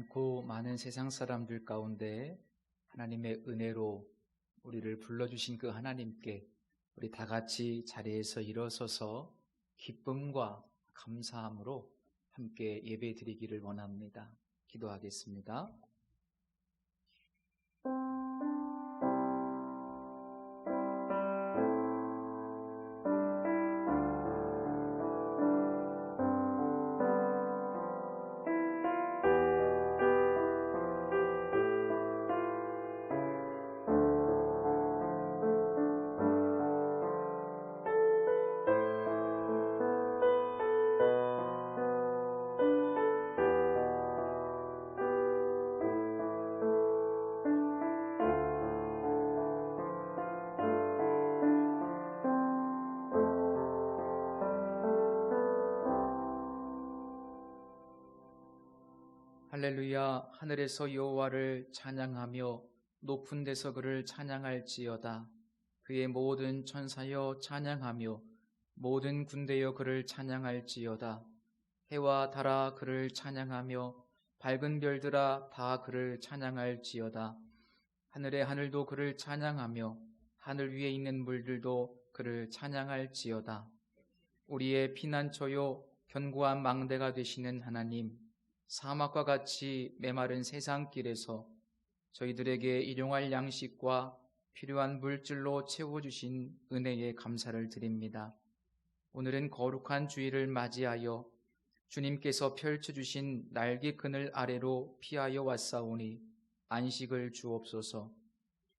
많고 많은 세상 사람들 가운데 하나님의 은혜로 우리를 불러주신 그 하나님께 우리 다 같이 자리에서 일어서서 기쁨과 감사함으로 함께 예배 드리기를 원합니다. 기도하겠습니다. 할렐루야. 하늘에서 여호와를 찬양하며 높은 데서 그를 찬양할지어다. 그의 모든 천사여 찬양하며 모든 군대여 그를 찬양할지어다. 해와 달아 그를 찬양하며 밝은 별들아 다 그를 찬양할지어다. 하늘의 하늘도 그를 찬양하며 하늘 위에 있는 물들도 그를 찬양할지어다. 우리의 피난처요 견고한 망대가 되시는 하나님, 사막과 같이 메마른 세상길에서 저희들에게 일용할 양식과 필요한 물질로 채워주신 은혜에 감사를 드립니다. 오늘은 거룩한 주일을 맞이하여 주님께서 펼쳐주신 날개 그늘 아래로 피하여 왔사오니 안식을 주옵소서.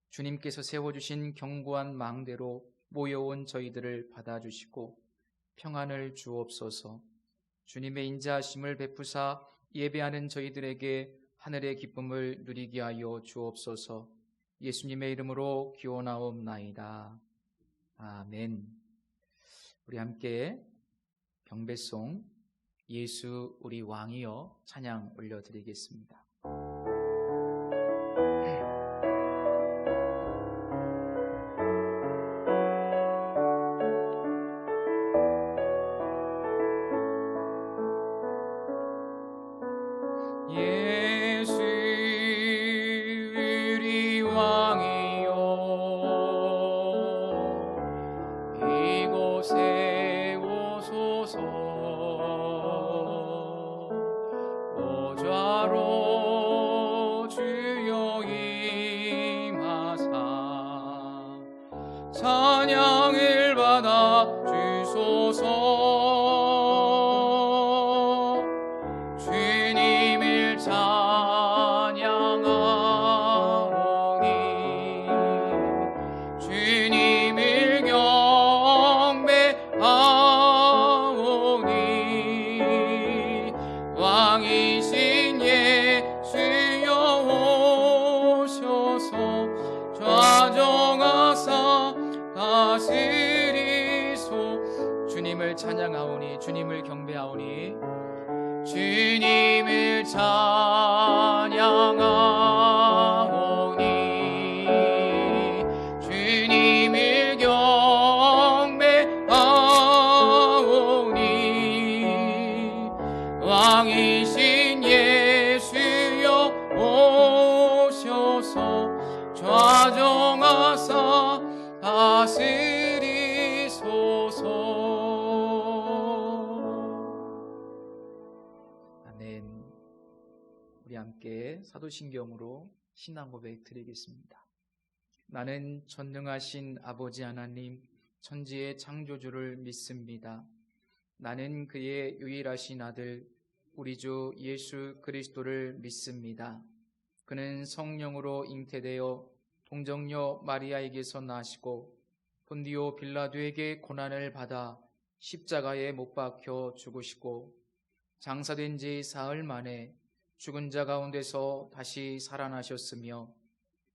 주님께서 세워주신 견고한 망대로 모여온 저희들을 받아주시고 평안을 주옵소서. 주님의 인자하심을 베푸사 예배하는 저희들에게 하늘의 기쁨을 누리게 하여 주옵소서. 예수님의 이름으로 기원하옵나이다. 아멘. 우리 함께 경배송 예수 우리 왕이여 찬양 올려드리겠습니다. 찬양을 받아 주소서. 주님을 찬양하오니 주님을 경배하오니 왕이신 예수여 오셔서 좌정하사 다스리소. 주님을 찬양하오니 주님을 경배하오니 주님을 찬양하오니 주님을 경배하오니 왕이신 예수여 오셔서 좌정하사 다스리소서. 아멘. 우리 함께 사도신경으로 신앙 고백 드리겠습니다. 나는 전능하신 아버지 하나님 천지의 창조주를 믿습니다. 나는 그의 유일하신 아들 우리 주 예수 그리스도를 믿습니다. 그는 성령으로 잉태되어 동정녀 마리아에게서 나시고 본디오 빌라도에게 고난을 받아 십자가에 못 박혀 죽으시고 장사된 지 사흘 만에 죽은 자 가운데서 다시 살아나셨으며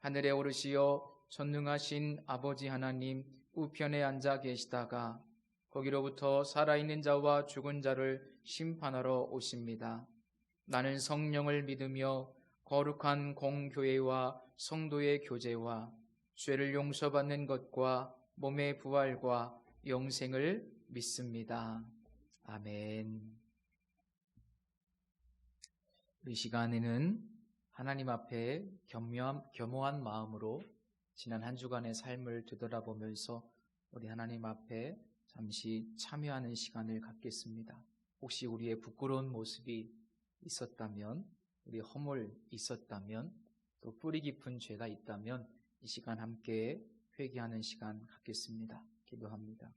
하늘에 오르시어 전능하신 아버지 하나님 우편에 앉아 계시다가 거기로부터 살아있는 자와 죽은 자를 심판하러 오십니다. 나는 성령을 믿으며 거룩한 공교회와 성도의 교제와 죄를 용서받는 것과 몸의 부활과 영생을 믿습니다. 아멘. 이 시간에는 하나님 앞에 겸허한 마음으로 지난 한 주간의 삶을 되돌아보면서 우리 하나님 앞에 잠시 참여하는 시간을 갖겠습니다. 혹시 우리의 부끄러운 모습이 있었다면, 우리 허물 있었다면, 또 뿌리 깊은 죄가 있다면 이 시간 함께 회개하는 시간 갖겠습니다. 기도합니다.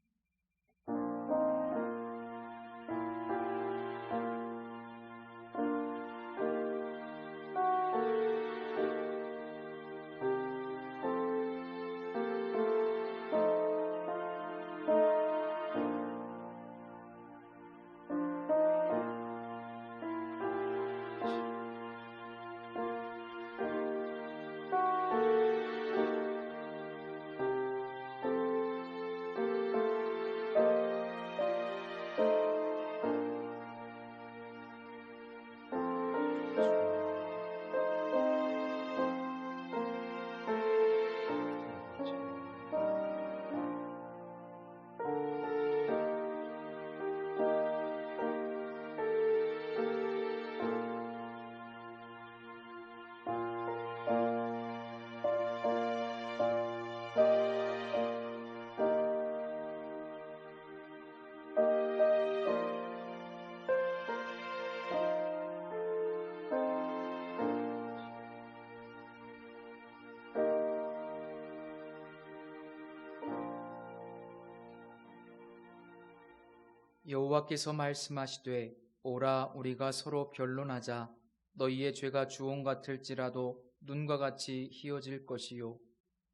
여호와께서 말씀하시되 오라 우리가 서로 변론하자. 너희의 죄가 주홍 같을지라도 눈과 같이 희어질 것이요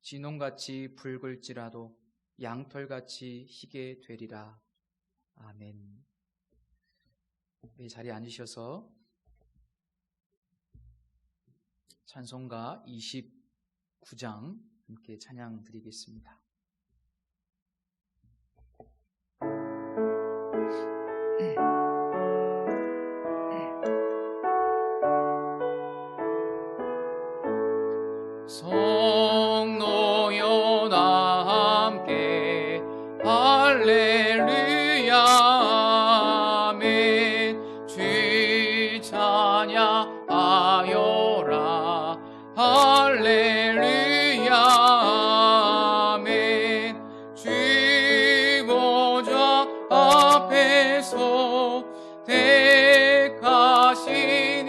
진홍같이 붉을지라도 양털같이 희게 되리라. 아멘. 우리 자리에 앉으셔서 찬송가 29장 함께 찬양 드리겠습니다. 성도여 다 함께 할렐루야 아멘. 주 찬양하여라 할렐루야 아멘. 주 보좌 앞에서 택하신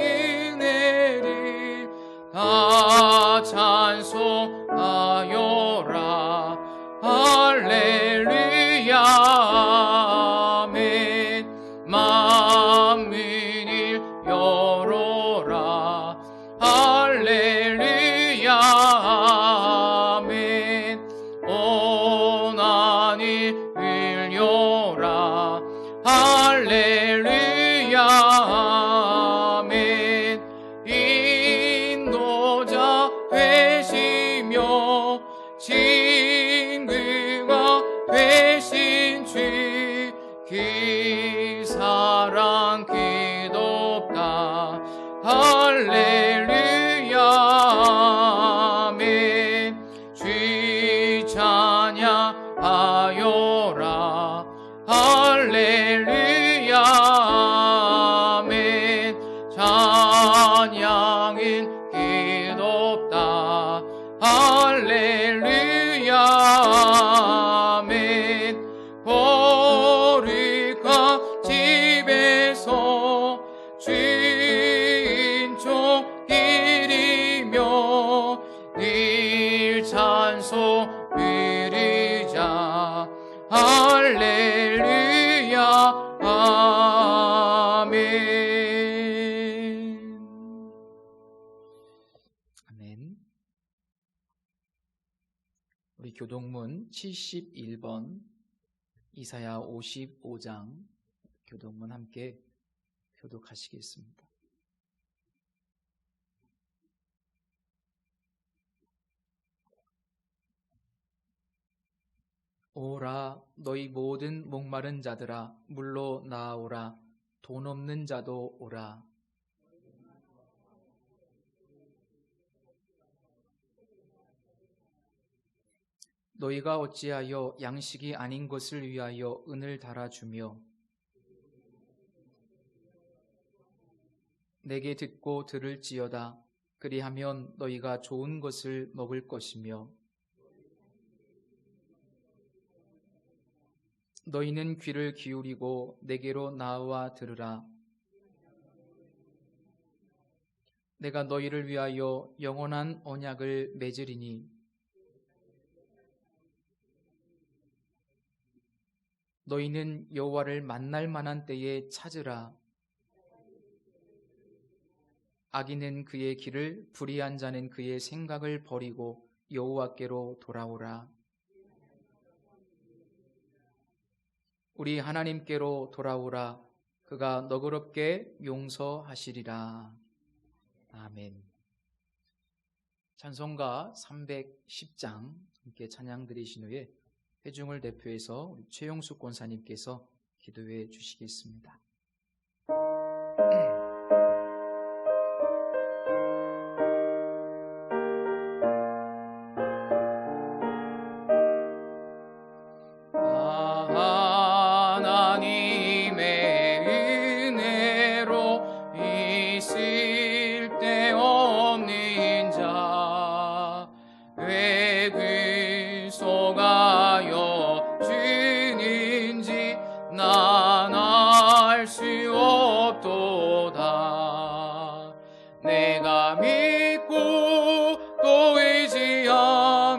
은혜를 다 찬송하여라 할렐루야 아멘. 만민을 열어라 할렐루야 아멘. 온 하늘 열려라 할렐루야 아멘. 인도자 되시며 친구가 되신 주 그 사랑 끝없다 할렐루야 아멘. 주 찬양하여라 할렐루야 아멘. 찬양은 끝없다 할렐루야 아멘. 거룩한 집에서 주인종 기리며 늘 찬송 부르자 할렐루야 아멘. 아멘. 우리 교동문 71번, 이사야 55장 교동문 함께 교독하시겠습니다. 오라 너희 모든 목마른 자들아 물로 나아오라. 돈 없는 자도 오라. 너희가 어찌하여 양식이 아닌 것을 위하여 은을 달아주며 내게 듣고 들을지어다. 그리하면 너희가 좋은 것을 먹을 것이며 너희는 귀를 기울이고 내게로 나와 들으라. 내가 너희를 위하여 영원한 언약을 맺으리니 너희는 여호와를 만날 만한 때에 찾으라. 악인은 그의 길을, 불의한 자는 그의 생각을 버리고 여호와께로 돌아오라. 우리 하나님께로 돌아오라. 그가 너그럽게 용서하시리라. 아멘. 찬송가 310장 함께 찬양 드리신 후에 회중을 대표해서 우리 최용숙 권사님께서 기도해 주시겠습니다. 내가 믿고 또 의지함인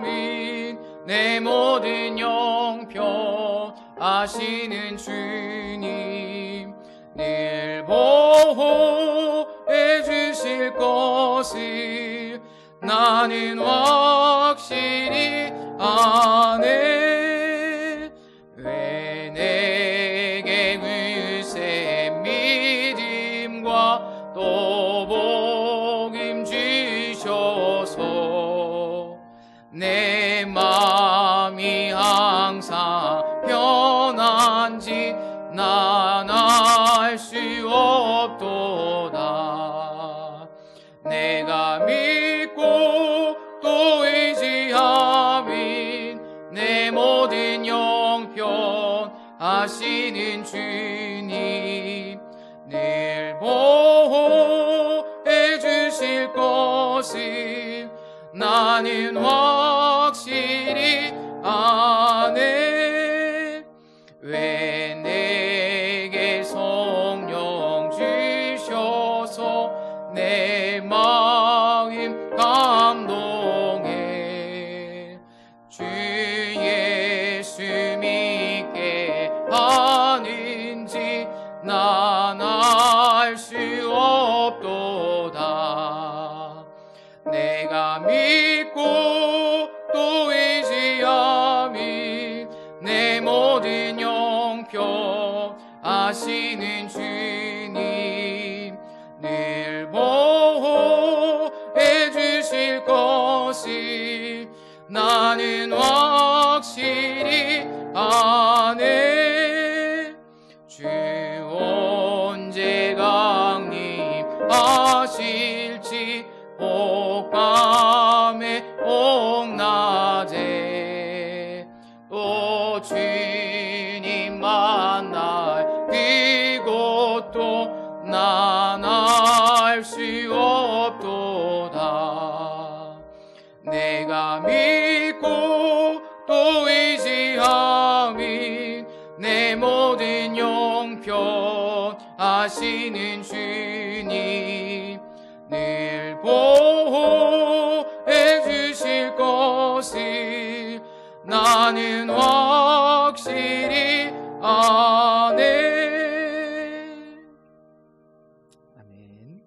내 모든 형편하시는 주님, 늘 보호해 주실 것을 나는 확실히 아네. 왜 내게 글쎄 믿음과 또 복임 주셔서 내 마음이 항상 편한지 난 알 수 없도다. 내가 믿고 또 의지함인 내 모든 형편하시는 주님, 늘 보호해 주실 것을 나는 확실히 아네. 왜 내게 성령 주셔서 내 마음 감동해. 주 예수 믿게 하는지 난 알 수 없도다. 내가 믿고 또 의지함이 내 모든 형편하시는 주님, 늘 보호해 주실 것을 나는 확실히 아네. 주 언제 강림하실지 혹밤에 혹낮에 또 주님 만날 그곳도 난 알 수 없도다. 내가 믿고 또 의지함이 내 모든 형편하시는 주님, 늘 보호해 주실 것을 나는 확실히 아네. 아멘.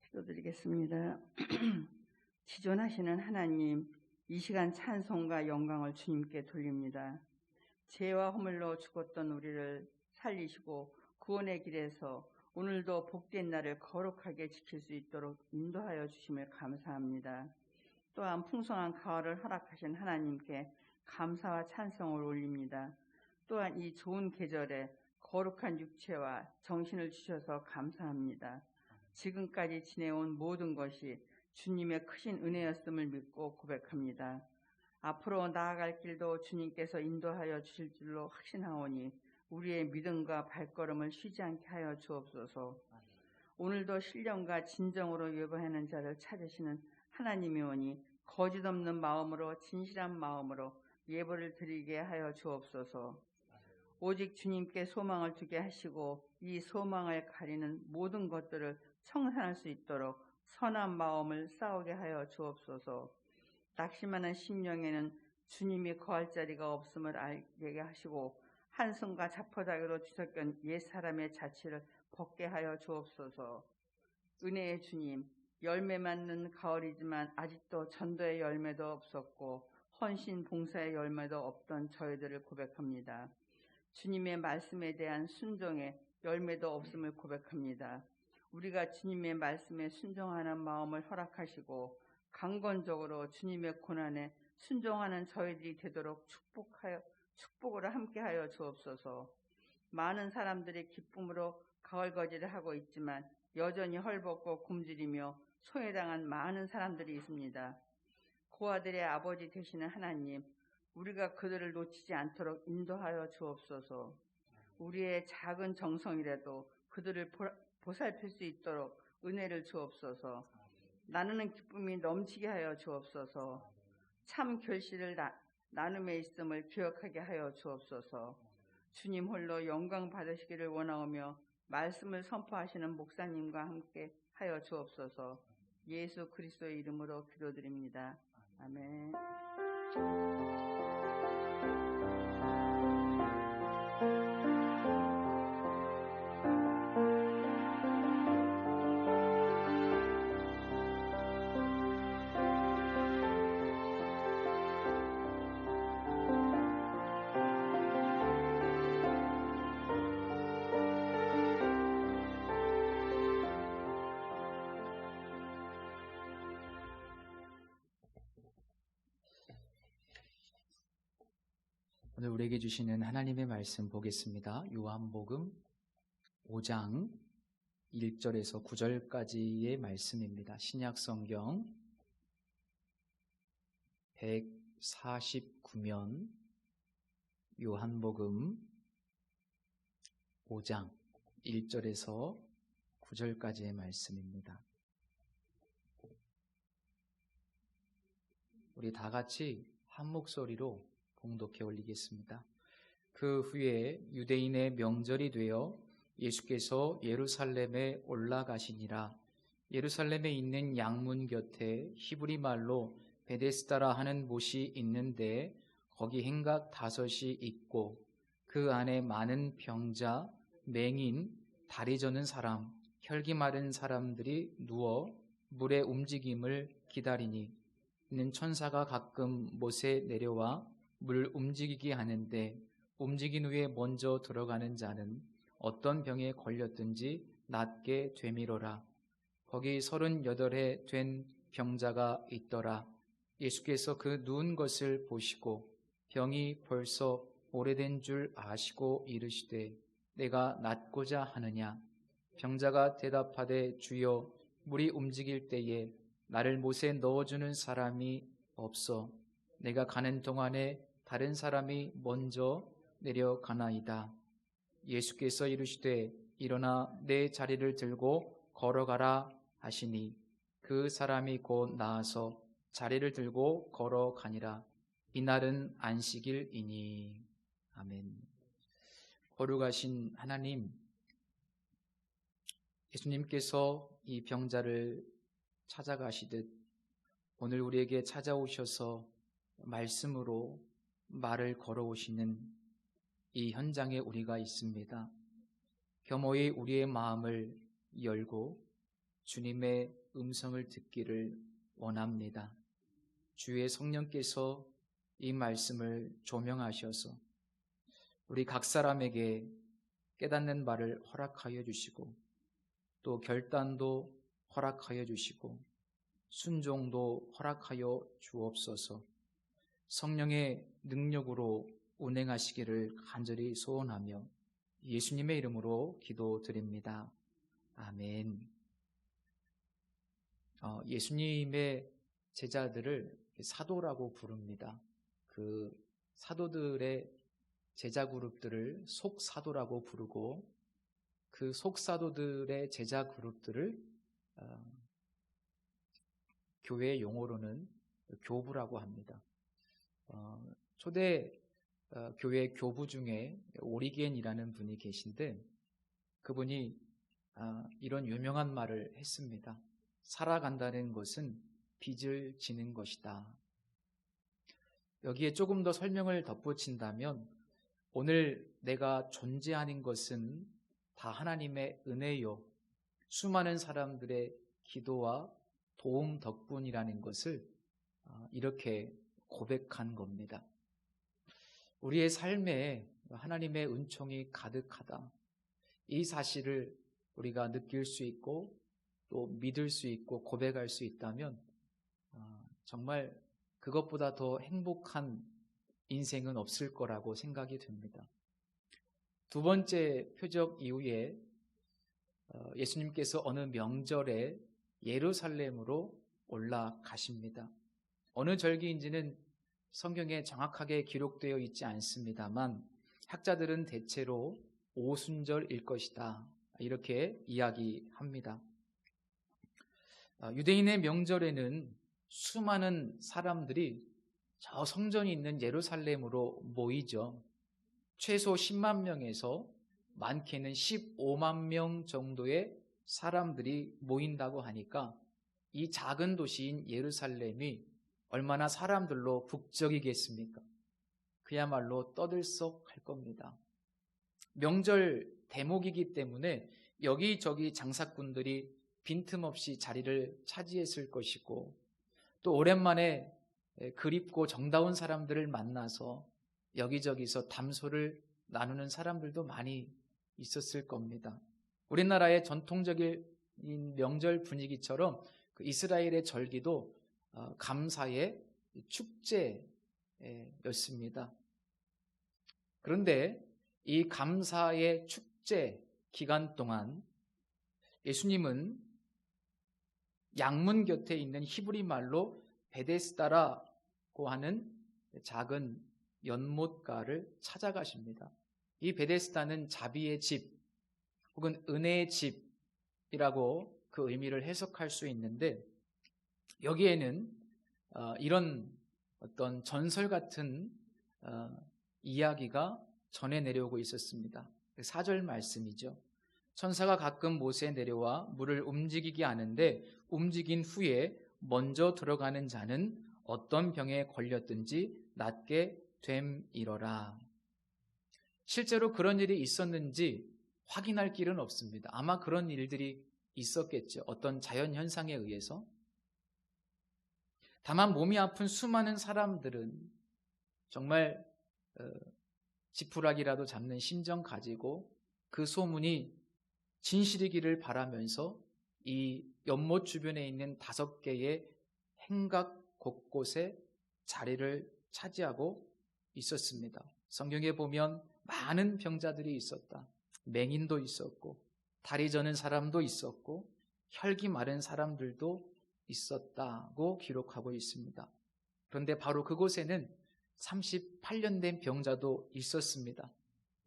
기도드리겠습니다. 지존하시는 하나님, 이 시간 찬송과 영광을 주님께 돌립니다. 죄와 허물로 죽었던 우리를 살리시고 구원의 길에서 오늘도 복된 날을 거룩하게 지킬 수 있도록 인도하여 주심을 감사합니다. 또한 풍성한 가을을 허락하신 하나님께 감사와 찬송을 올립니다. 또한 이 좋은 계절에 거룩한 육체와 정신을 주셔서 감사합니다. 지금까지 지내온 모든 것이 주님의 크신 은혜였음을 믿고 고백합니다. 앞으로 나아갈 길도 주님께서 인도하여 주실 줄로 확신하오니 우리의 믿음과 발걸음을 쉬지 않게 하여 주옵소서. 오늘도 신령과 진정으로 예배하는 자를 찾으시는 하나님이 오니 거짓 없는 마음으로 진실한 마음으로 예배를 드리게 하여 주옵소서. 오직 주님께 소망을 두게 하시고 이 소망을 가리는 모든 것들을 청산할 수 있도록 선한 마음을 싸우게 하여 주옵소서. 낙심하는 심령에는 주님이 거할 자리가 없음을 알게 하시고 한숨과 자포자기로 뒤섞인 옛사람의 자취를 벗게 하여 주옵소서. 은혜의 주님, 열매 맺는 가을이지만 아직도 전도의 열매도 없었고 헌신 봉사의 열매도 없던 저희들을 고백합니다. 주님의 말씀에 대한 순종의 열매도 없음을 고백합니다. 우리가 주님의 말씀에 순종하는 마음을 허락하시고 강건적으로 주님의 고난에 순종하는 저희들이 되도록 축복으로 함께하여 주옵소서. 많은 사람들이 기쁨으로 가을거지를 하고 있지만 여전히 헐벗고 굶주리며 소외당한 많은 사람들이 있습니다. 고아들의 아버지 되시는 하나님, 우리가 그들을 놓치지 않도록 인도하여 주옵소서. 우리의 작은 정성이라도 그들을 보살필 수 있도록 은혜를 주옵소서. 나누는 기쁨이 넘치게 하여 주옵소서. 참 결실을 나눔에 있음을 기억하게 하여 주옵소서. 주님 홀로 영광 받으시기를 원하오며 말씀을 선포하시는 목사님과 함께 하여 주옵소서. 예수 그리스도의 이름으로 기도드립니다. 아멘. 오늘 우리에게 주시는 하나님의 말씀 보겠습니다. 요한복음 5장 1절에서 9절까지의 말씀입니다. 신약성경 149면 요한복음 5장 1절에서 9절까지의 말씀입니다. 우리 다 같이 한 목소리로 봉독해 올리겠습니다. 그 후에 유대인의 명절이 되어 예수께서 예루살렘에 올라가시니라. 예루살렘에 있는 양문 곁에 히브리 말로 베데스다라 하는 못이 있는데 거기 행각 5이 있고 그 안에 많은 병자, 맹인, 다리 저는 사람, 혈기 마른 사람들이 누워 물의 움직임을 기다리니 이는 천사가 가끔 못에 내려와 물 움직이게 하는데 움직인 후에 먼저 들어가는 자는 어떤 병에 걸렸든지 낫게 되미로라. 거기 38해 된 병자가 있더라. 예수께서 그 누운 것을 보시고 병이 벌써 오래된 줄 아시고 이르시되 내가 낫고자 하느냐. 병자가 대답하되 주여 물이 움직일 때에 나를 못에 넣어주는 사람이 없어 내가 가는 동안에 다른 사람이 먼저 내려가나이다. 예수께서 이르시되 일어나 내 자리를 들고 걸어가라 하시니 그 사람이 곧 나아서 자리를 들고 걸어가니라. 이날은 안식일이니. 아멘. 거룩하신 하나님, 예수님께서 이 병자를 찾아가시듯 오늘 우리에게 찾아오셔서 말씀으로 말을 걸어오시는 이 현장에 우리가 있습니다. 겸허히 우리의 마음을 열고 주님의 음성을 듣기를 원합니다. 주의 성령께서 이 말씀을 조명하셔서 우리 각 사람에게 깨닫는 바를 허락하여 주시고 또 결단도 허락하여 주시고 순종도 허락하여 주옵소서. 성령의 능력으로 운행하시기를 간절히 소원하며 예수님의 이름으로 기도드립니다. 아멘. 예수님의 제자들을 사도라고 부릅니다. 그 사도들의 제자 그룹들을 속사도라고 부르고 그 속사도들의 제자 그룹들을 교회 용어로는 교부라고 합니다. 초대 교회 교부 중에 오리겐이라는 분이 계신데 그분이 이런 유명한 말을 했습니다. 살아간다는 것은 빚을 지는 것이다. 여기에 조금 더 설명을 덧붙인다면 오늘 내가 존재하는 것은 다 하나님의 은혜요. 수많은 사람들의 기도와 도움 덕분이라는 것을 이렇게 고백한 겁니다. 우리의 삶에 하나님의 은총이 가득하다. 이 사실을 우리가 느낄 수 있고 또 믿을 수 있고 고백할 수 있다면 정말 그것보다 더 행복한 인생은 없을 거라고 생각이 듭니다. 두 번째 표적 이후에 예수님께서 어느 명절에 예루살렘으로 올라가십니다. 어느 절기인지는 성경에 정확하게 기록되어 있지 않습니다만 학자들은 대체로 오순절일 것이다. 이렇게 이야기합니다. 유대인의 명절에는 수많은 사람들이 저 성전이 있는 예루살렘으로 모이죠. 최소 10만 명에서 많게는 15만 명 정도의 사람들이 모인다고 하니까 이 작은 도시인 예루살렘이 얼마나 사람들로 북적이겠습니까? 그야말로 떠들썩할 겁니다. 명절 대목이기 때문에 여기저기 장사꾼들이 빈틈없이 자리를 차지했을 것이고 또 오랜만에 그립고 정다운 사람들을 만나서 여기저기서 담소를 나누는 사람들도 많이 있었을 겁니다. 우리나라의 전통적인 명절 분위기처럼 그 이스라엘의 절기도 감사의 축제였습니다. 그런데 이 감사의 축제 기간 동안 예수님은 양문 곁에 있는 히브리 말로 베데스다라고 하는 작은 연못가를 찾아가십니다. 이 베데스다는 자비의 집 혹은 은혜의 집이라고 그 의미를 해석할 수 있는데 여기에는 이런 어떤 전설 같은 이야기가 전해 내려오고 있었습니다. 4절 말씀이죠. 천사가 가끔 모세에 내려와 물을 움직이게 하는데 움직인 후에 먼저 들어가는 자는 어떤 병에 걸렸든지 낫게 됨이러라. 실제로 그런 일이 있었는지 확인할 길은 없습니다. 아마 그런 일들이 있었겠죠. 어떤 자연현상에 의해서. 다만 몸이 아픈 수많은 사람들은 정말 지푸라기라도 잡는 심정 가지고 그 소문이 진실이기를 바라면서 이 연못 주변에 있는 5개의 행각 곳곳에 자리를 차지하고 있었습니다. 성경에 보면 많은 병자들이 있었다. 맹인도 있었고 다리 저는 사람도 있었고 혈기 마른 사람들도 있었다고 기록하고 있습니다. 그런데 바로 그곳에는 38년 된 병자도 있었습니다.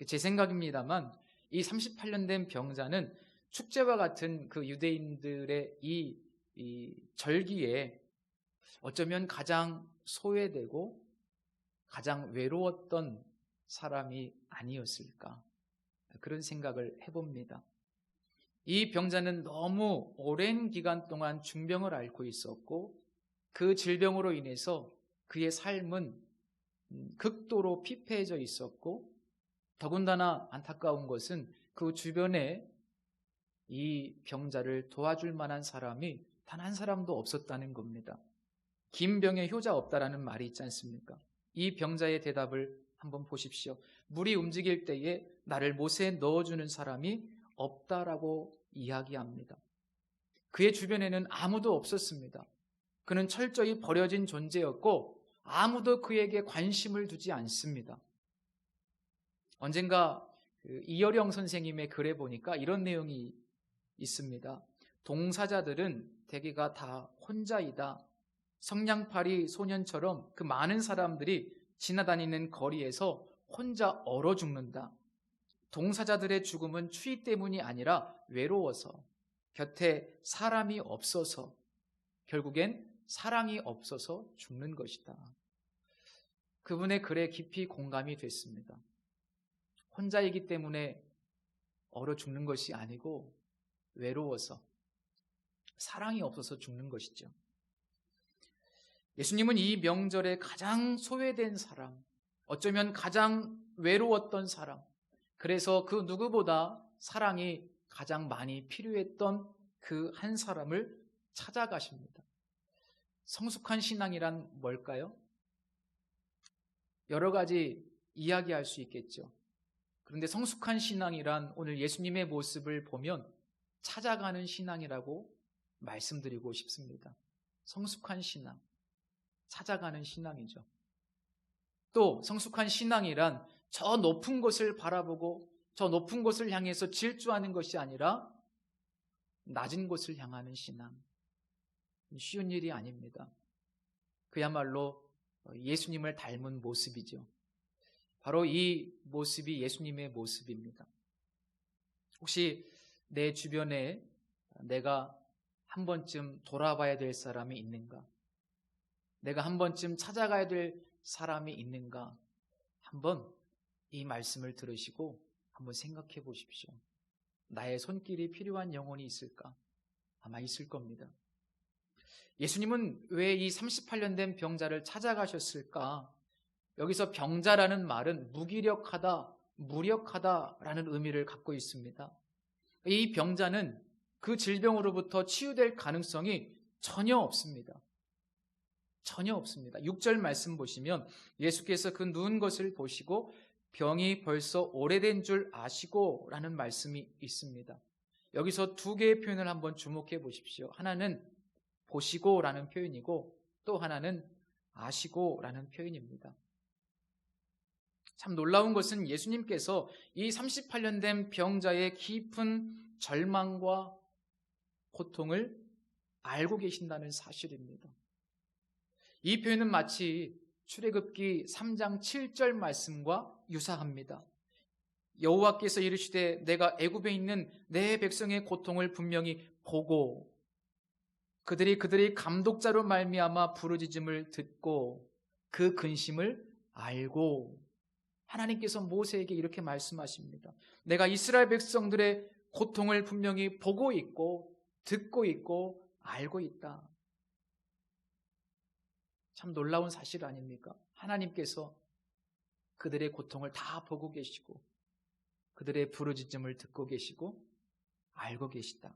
제 생각입니다만 이 38년 된 병자는 축제와 같은 그 유대인들의 이 절기에 어쩌면 가장 소외되고 가장 외로웠던 사람이 아니었을까 그런 생각을 해봅니다. 이 병자는 너무 오랜 기간 동안 중병을 앓고 있었고 그 질병으로 인해서 그의 삶은 극도로 피폐해져 있었고 더군다나 안타까운 것은 그 주변에 이 병자를 도와줄 만한 사람이 단 한 사람도 없었다는 겁니다. 긴 병에 효자 없다라는 말이 있지 않습니까? 이 병자의 대답을 한번 보십시오. 물이 움직일 때에 나를 못에 넣어주는 사람이 없다라고 이야기합니다. 그의 주변에는 아무도 없었습니다. 그는 철저히 버려진 존재였고 아무도 그에게 관심을 두지 않습니다. 언젠가 이어령 선생님의 글에 보니까 이런 내용이 있습니다. 동사자들은 대개가 다 혼자이다. 성냥팔이 소년처럼 그 많은 사람들이 지나다니는 거리에서 혼자 얼어 죽는다. 동사자들의 죽음은 추위 때문이 아니라 외로워서, 곁에 사람이 없어서, 결국엔 사랑이 없어서 죽는 것이다. 그분의 글에 깊이 공감이 됐습니다. 혼자이기 때문에 얼어 죽는 것이 아니고 외로워서, 사랑이 없어서 죽는 것이죠. 예수님은 이 명절에 가장 소외된 사람, 어쩌면 가장 외로웠던 사람, 그래서 그 누구보다 사랑이 가장 많이 필요했던 그 한 사람을 찾아가십니다. 성숙한 신앙이란 뭘까요? 여러 가지 이야기할 수 있겠죠. 그런데 성숙한 신앙이란 오늘 예수님의 모습을 보면 찾아가는 신앙이라고 말씀드리고 싶습니다. 성숙한 신앙, 찾아가는 신앙이죠. 또 성숙한 신앙이란 저 높은 곳을 바라보고 저 높은 곳을 향해서 질주하는 것이 아니라 낮은 곳을 향하는 신앙. 쉬운 일이 아닙니다. 그야말로 예수님을 닮은 모습이죠. 바로 이 모습이 예수님의 모습입니다. 혹시 내 주변에 내가 한 번쯤 돌아봐야 될 사람이 있는가? 내가 한 번쯤 찾아가야 될 사람이 있는가? 한번 이 말씀을 들으시고 한번 생각해 보십시오. 나의 손길이 필요한 영혼이 있을까? 아마 있을 겁니다. 예수님은 왜 이 38년 된 병자를 찾아가셨을까? 여기서 병자라는 말은 무기력하다, 무력하다라는 의미를 갖고 있습니다. 이 병자는 그 질병으로부터 치유될 가능성이 전혀 없습니다. 전혀 없습니다. 6절 말씀 보시면 예수께서 그 누운 것을 보시고 병이 벌써 오래된 줄 아시고 라는 말씀이 있습니다. 여기서 두 개의 표현을 한번 주목해 보십시오. 하나는 보시고 라는 표현이고 또 하나는 아시고 라는 표현입니다. 참 놀라운 것은 예수님께서 이 38년 된 병자의 깊은 절망과 고통을 알고 계신다는 사실입니다. 이 표현은 마치 출애굽기 3장 7절 말씀과 유사합니다. 여호와께서 이르시되 내가 애굽에 있는 내 백성의 고통을 분명히 보고 그들이 감독자로 말미암아 부르짖음을 듣고 그 근심을 알고 하나님께서 모세에게 이렇게 말씀하십니다. 내가 이스라엘 백성들의 고통을 분명히 보고 있고 듣고 있고 알고 있다. 참 놀라운 사실 아닙니까? 하나님께서 그들의 고통을 다 보고 계시고 그들의 부르짖음을 듣고 계시고 알고 계시다.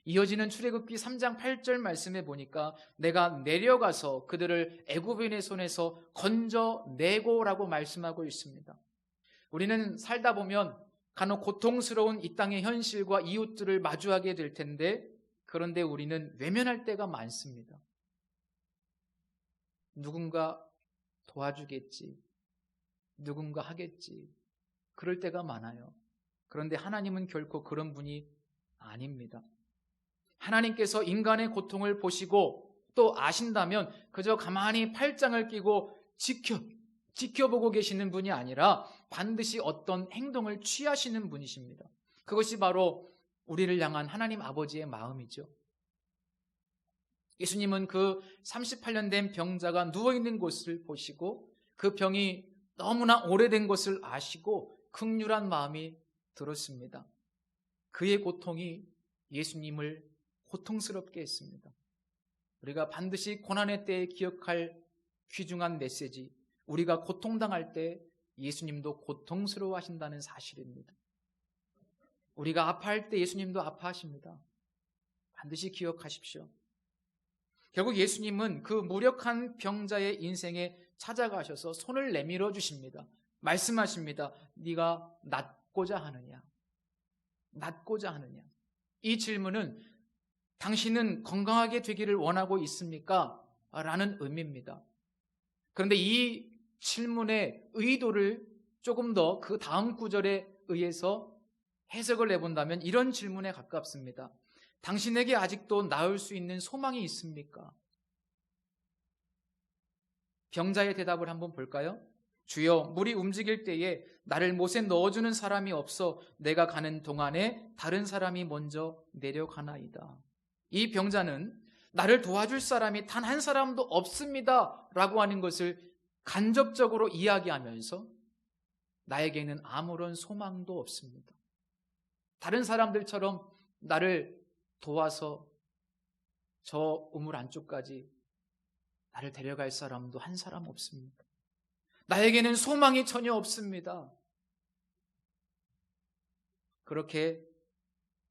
이어지는 출애굽기 3장 8절 말씀에 보니까 내가 내려가서 그들을 애굽인의 손에서 건져내고라고 말씀하고 있습니다. 우리는 살다 보면 간혹 고통스러운 이 땅의 현실과 이웃들을 마주하게 될 텐데 그런데 우리는 외면할 때가 많습니다. 누군가 도와주겠지, 누군가 하겠지, 그럴 때가 많아요. 그런데 하나님은 결코 그런 분이 아닙니다. 하나님께서 인간의 고통을 보시고 또 아신다면 그저 가만히 팔짱을 끼고 지켜보고 계시는 분이 아니라 반드시 어떤 행동을 취하시는 분이십니다. 그것이 바로 우리를 향한 하나님 아버지의 마음이죠. 예수님은 그 38년 된 병자가 누워있는 곳을 보시고 그 병이 너무나 오래된 것을 아시고 긍휼한 마음이 들었습니다. 그의 고통이 예수님을 고통스럽게 했습니다. 우리가 반드시 고난의 때에 기억할 귀중한 메시지, 우리가 고통당할 때 예수님도 고통스러워 하신다는 사실입니다. 우리가 아파할 때 예수님도 아파하십니다. 반드시 기억하십시오. 결국 예수님은 그 무력한 병자의 인생에 찾아가셔서 손을 내밀어 주십니다. 말씀하십니다. 네가 낫고자 하느냐? 낫고자 하느냐? 이 질문은 당신은 건강하게 되기를 원하고 있습니까? 라는 의미입니다. 그런데 이 질문의 의도를 조금 더 그 다음 구절에 의해서 해석을 해본다면 이런 질문에 가깝습니다. 당신에게 아직도 나을 수 있는 소망이 있습니까? 병자의 대답을 한번 볼까요? 주여, 물이 움직일 때에 나를 못에 넣어주는 사람이 없어 내가 가는 동안에 다른 사람이 먼저 내려가나이다. 이 병자는 나를 도와줄 사람이 단 한 사람도 없습니다 라고 하는 것을 간접적으로 이야기하면서 나에게는 아무런 소망도 없습니다. 다른 사람들처럼 나를 도와서 저 우물 안쪽까지 나를 데려갈 사람도 한 사람 없습니다. 나에게는 소망이 전혀 없습니다. 그렇게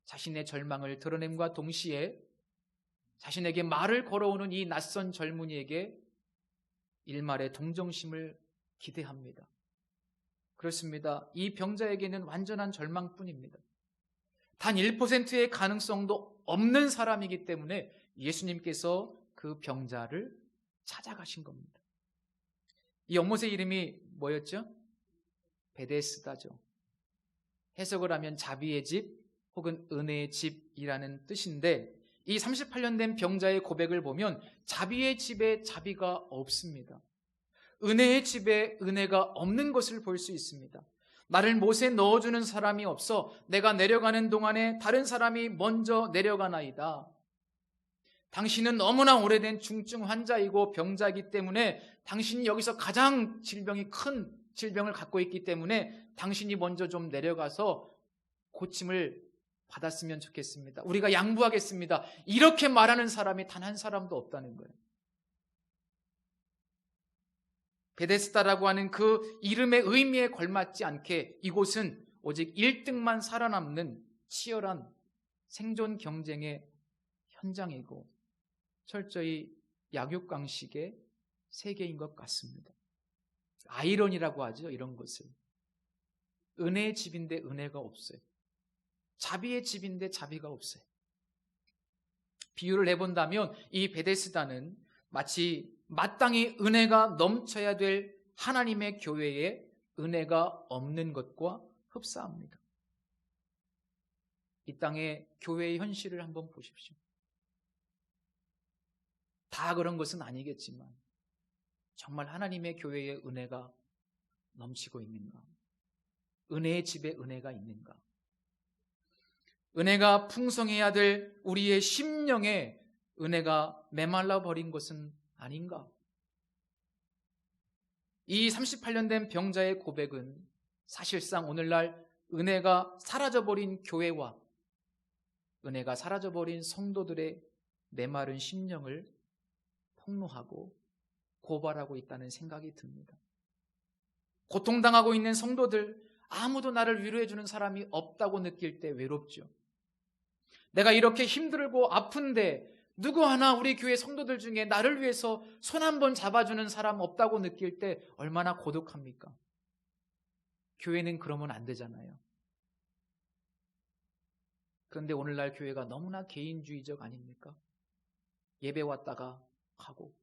자신의 절망을 드러냄과 동시에 자신에게 말을 걸어오는 이 낯선 젊은이에게 일말의 동정심을 기대합니다. 그렇습니다. 이 병자에게는 완전한 절망뿐입니다. 단 1%의 가능성도 없는 사람이기 때문에 예수님께서 그 병자를 찾아가신 겁니다. 이 연못의 이름이 뭐였죠? 베데스다죠. 해석을 하면 자비의 집 혹은 은혜의 집이라는 뜻인데, 이 38년 된 병자의 고백을 보면 자비의 집에 자비가 없습니다. 은혜의 집에 은혜가 없는 것을 볼 수 있습니다. 나를 못에 넣어주는 사람이 없어 내가 내려가는 동안에 다른 사람이 먼저 내려가나이다. 당신은 너무나 오래된 중증 환자이고 병자이기 때문에 당신이 여기서 가장 큰 질병을 갖고 있기 때문에 당신이 먼저 좀 내려가서 고침을 받았으면 좋겠습니다. 우리가 양보하겠습니다. 이렇게 말하는 사람이 단 한 사람도 없다는 거예요. 베데스다라고 하는 그 이름의 의미에 걸맞지 않게 이곳은 오직 1등만 살아남는 치열한 생존 경쟁의 현장이고 철저히 약육강식의 세계인 것 같습니다. 아이러니라고 하죠, 이런 것을. 은혜의 집인데 은혜가 없어요. 자비의 집인데 자비가 없어요. 비유를 해본다면 이 베데스다는 마치 마땅히 은혜가 넘쳐야 될 하나님의 교회에 은혜가 없는 것과 흡사합니다. 이 땅의 교회의 현실을 한번 보십시오. 다 그런 것은 아니겠지만 정말 하나님의 교회에 은혜가 넘치고 있는가? 은혜의 집에 은혜가 있는가? 은혜가 풍성해야 될 우리의 심령에 은혜가 메말라 버린 것은 아닌가? 이 38년 된 병자의 고백은 사실상 오늘날 은혜가 사라져버린 교회와 은혜가 사라져버린 성도들의 메마른 심령을 폭로하고 고발하고 있다는 생각이 듭니다. 고통당하고 있는 성도들, 아무도 나를 위로해주는 사람이 없다고 느낄 때 외롭죠. 내가 이렇게 힘들고 아픈데 누구 하나 우리 교회 성도들 중에 나를 위해서 손 한번 잡아주는 사람 없다고 느낄 때 얼마나 고독합니까? 교회는 그러면 안 되잖아요. 그런데 오늘날 교회가 너무나 개인주의적 아닙니까? 예배 왔다가 가고.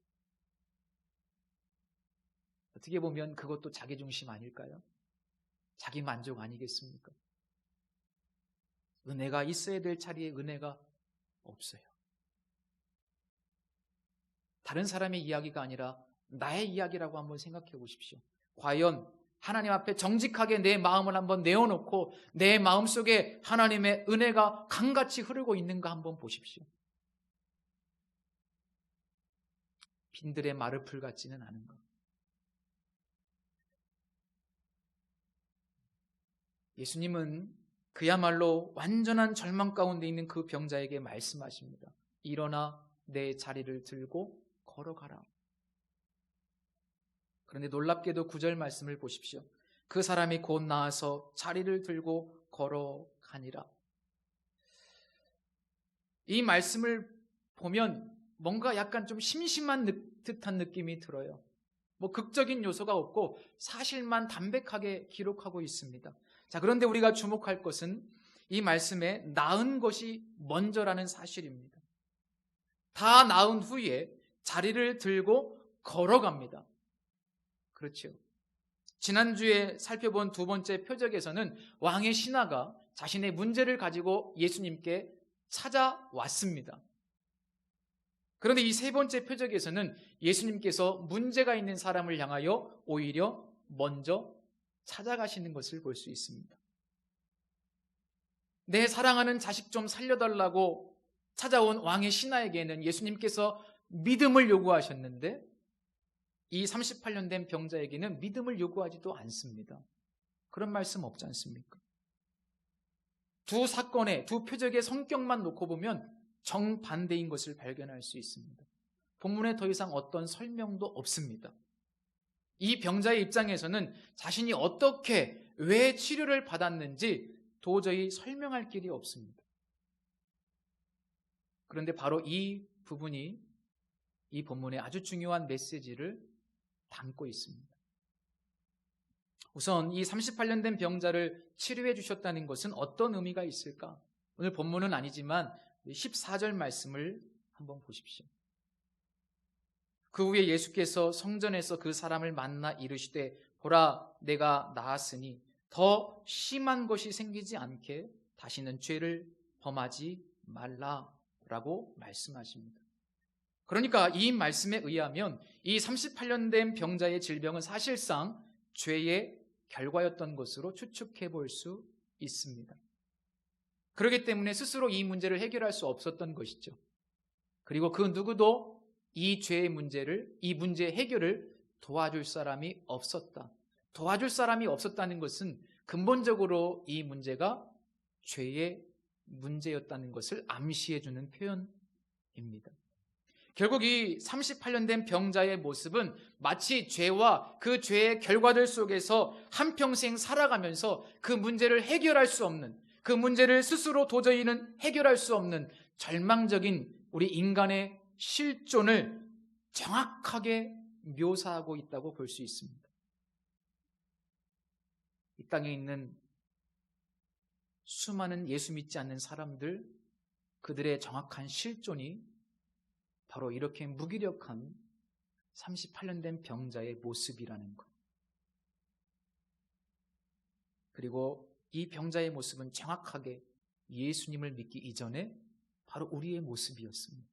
어떻게 보면 그것도 자기중심 아닐까요? 자기 만족 아니겠습니까? 은혜가 있어야 될 자리에 은혜가 없어요. 다른 사람의 이야기가 아니라 나의 이야기라고 한번 생각해 보십시오. 과연 하나님 앞에 정직하게 내 마음을 한번 내어놓고 내 마음속에 하나님의 은혜가 강같이 흐르고 있는가 한번 보십시오. 빈들의 마르풀 같지는 않은가. 예수님은 그야말로 완전한 절망 가운데 있는 그 병자에게 말씀하십니다. 일어나 내 자리를 들고 걸어가라. 그런데 놀랍게도 9절 말씀을 보십시오. 그 사람이 곧 나아서 자리를 들고 걸어가니라. 이 말씀을 보면 뭔가 약간 좀 심심한 듯한 느낌이 들어요. 뭐 극적인 요소가 없고 사실만 담백하게 기록하고 있습니다. 자, 그런데 우리가 주목할 것은 이 말씀에 나은 것이 먼저라는 사실입니다. 다 나은 후에 자리를 들고 걸어갑니다. 그렇죠. 지난주에 살펴본 두 번째 표적에서는 왕의 신하가 자신의 문제를 가지고 예수님께 찾아왔습니다. 그런데 이 세 번째 표적에서는 예수님께서 문제가 있는 사람을 향하여 오히려 먼저 찾아가시는 것을 볼 수 있습니다. 내 사랑하는 자식 좀 살려달라고 찾아온 왕의 신하에게는 예수님께서 믿음을 요구하셨는데 이 38년 된 병자에게는 믿음을 요구하지도 않습니다. 그런 말씀 없지 않습니까? 두 사건의 두 표적의 성격만 놓고 보면 정반대인 것을 발견할 수 있습니다. 본문에 더 이상 어떤 설명도 없습니다. 이 병자의 입장에서는 자신이 어떻게 왜 치료를 받았는지 도저히 설명할 길이 없습니다. 그런데 바로 이 부분이 이 본문의 아주 중요한 메시지를 담고 있습니다. 우선 이 38년 된 병자를 치료해 주셨다는 것은 어떤 의미가 있을까? 오늘 본문은 아니지만 14절 말씀을 한번 보십시오. 그 후에 예수께서 성전에서 그 사람을 만나 이르시되 보라 내가 나았으니 더 심한 것이 생기지 않게 다시는 죄를 범하지 말라라고 말씀하십니다. 그러니까 이 말씀에 의하면 이 38년 된 병자의 질병은 사실상 죄의 결과였던 것으로 추측해 볼 수 있습니다. 그렇기 때문에 스스로 이 문제를 해결할 수 없었던 것이죠. 그리고 그 누구도 이 죄의 문제를, 이 문제의 해결을 도와줄 사람이 없었다. 도와줄 사람이 없었다는 것은 근본적으로 이 문제가 죄의 문제였다는 것을 암시해 주는 표현입니다. 결국 이 38년 된 병자의 모습은 마치 죄와 그 죄의 결과들 속에서 한평생 살아가면서 그 문제를 해결할 수 없는, 그 문제를 스스로 도저히는 해결할 수 없는 절망적인 우리 인간의 실존을 정확하게 묘사하고 있다고 볼 수 있습니다. 이 땅에 있는 수많은 예수 믿지 않는 사람들, 그들의 정확한 실존이 바로 이렇게 무기력한 38년 된 병자의 모습이라는 것. 그리고 이 병자의 모습은 정확하게 예수님을 믿기 이전에 바로 우리의 모습이었습니다.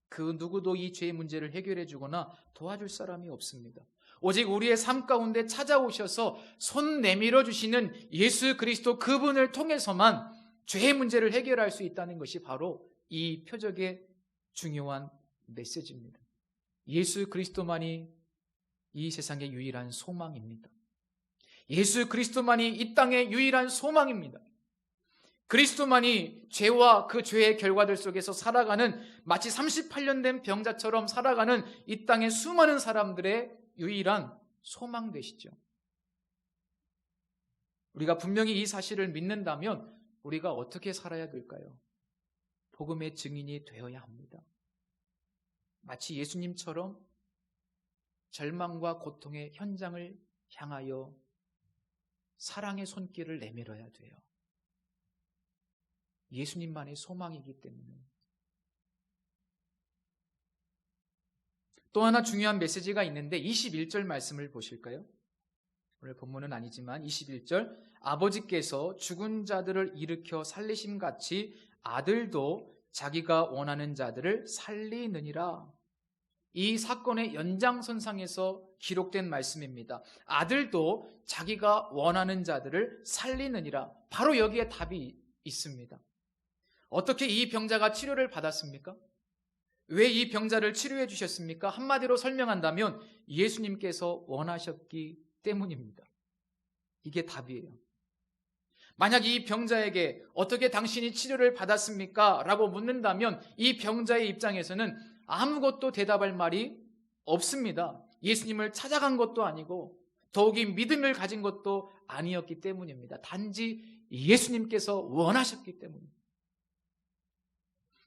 그 누구도 이 죄의 문제를 해결해 주거나 도와줄 사람이 없습니다. 오직 우리의 삶 가운데 찾아오셔서 손 내밀어 주시는 예수 그리스도 그분을 통해서만 죄의 문제를 해결할 수 있다는 것이 바로 이 표적의 중요한 메시지입니다. 예수 그리스도만이 이 세상의 유일한 소망입니다. 예수 그리스도만이 이 땅의 유일한 소망입니다. 그리스도만이 죄와 그 죄의 결과들 속에서 살아가는, 마치 38년 된 병자처럼 살아가는 이 땅의 수많은 사람들의 유일한 소망 되시죠. 우리가 분명히 이 사실을 믿는다면 우리가 어떻게 살아야 될까요? 복음의 증인이 되어야 합니다. 마치 예수님처럼 절망과 고통의 현장을 향하여 사랑의 손길을 내밀어야 돼요. 예수님만의 소망이기 때문에. 또 하나 중요한 메시지가 있는데 21절 말씀을 보실까요? 오늘 본문은 아니지만 21절, 아버지께서 죽은 자들을 일으켜 살리심같이 아들도 자기가 원하는 자들을 살리느니라. 이 사건의 연장선상에서 기록된 말씀입니다. 아들도 자기가 원하는 자들을 살리느니라. 바로 여기에 답이 있습니다. 어떻게 이 병자가 치료를 받았습니까? 왜 이 병자를 치료해 주셨습니까? 한마디로 설명한다면 예수님께서 원하셨기 때문입니다. 이게 답이에요. 만약 이 병자에게 어떻게 당신이 치료를 받았습니까? 라고 묻는다면 이 병자의 입장에서는 아무것도 대답할 말이 없습니다. 예수님을 찾아간 것도 아니고 더욱이 믿음을 가진 것도 아니었기 때문입니다. 단지 예수님께서 원하셨기 때문입니다.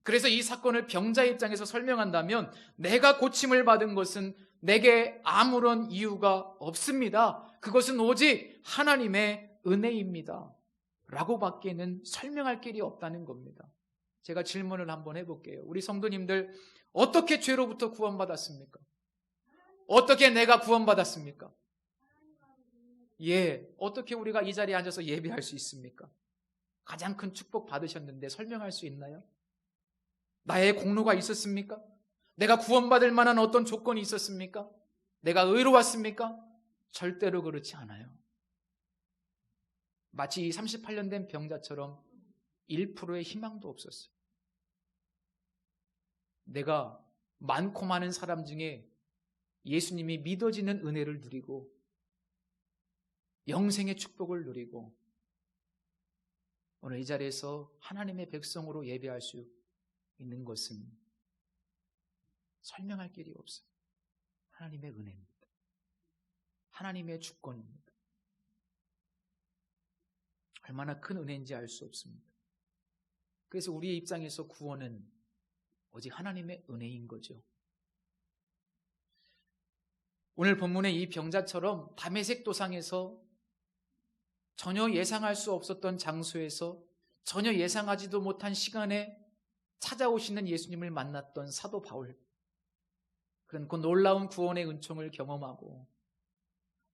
그래서 이 사건을 병자의 입장에서 설명한다면 내가 고침을 받은 것은 내게 아무런 이유가 없습니다. 그것은 오직 하나님의 은혜입니다. 라고 밖에는 설명할 길이 없다는 겁니다. 제가 질문을 한번 해볼게요. 우리 성도님들 어떻게 죄로부터 구원받았습니까? 어떻게 내가 구원받았습니까? 어떻게 우리가 이 자리에 앉아서 예배할 수 있습니까? 가장 큰 축복 받으셨는데 설명할 수 있나요? 나의 공로가 있었습니까? 내가 구원받을 만한 어떤 조건이 있었습니까? 내가 의로웠습니까? 절대로 그렇지 않아요. 마치 이 38년 된 병자처럼 1%의 희망도 없었어요. 내가 많고 많은 사람 중에 예수님이 믿어지는 은혜를 누리고 영생의 축복을 누리고 오늘 이 자리에서 하나님의 백성으로 예배할 수 있는 것은 설명할 길이 없어요. 하나님의 은혜입니다. 하나님의 주권입니다. 얼마나 큰 은혜인지 알 수 없습니다. 그래서 우리의 입장에서 구원은 오직 하나님의 은혜인 거죠. 오늘 본문의 이 병자처럼 다메섹 도상에서 전혀 예상할 수 없었던 장소에서 전혀 예상하지도 못한 시간에 찾아오시는 예수님을 만났던 사도 바울. 그런 그 놀라운 구원의 은총을 경험하고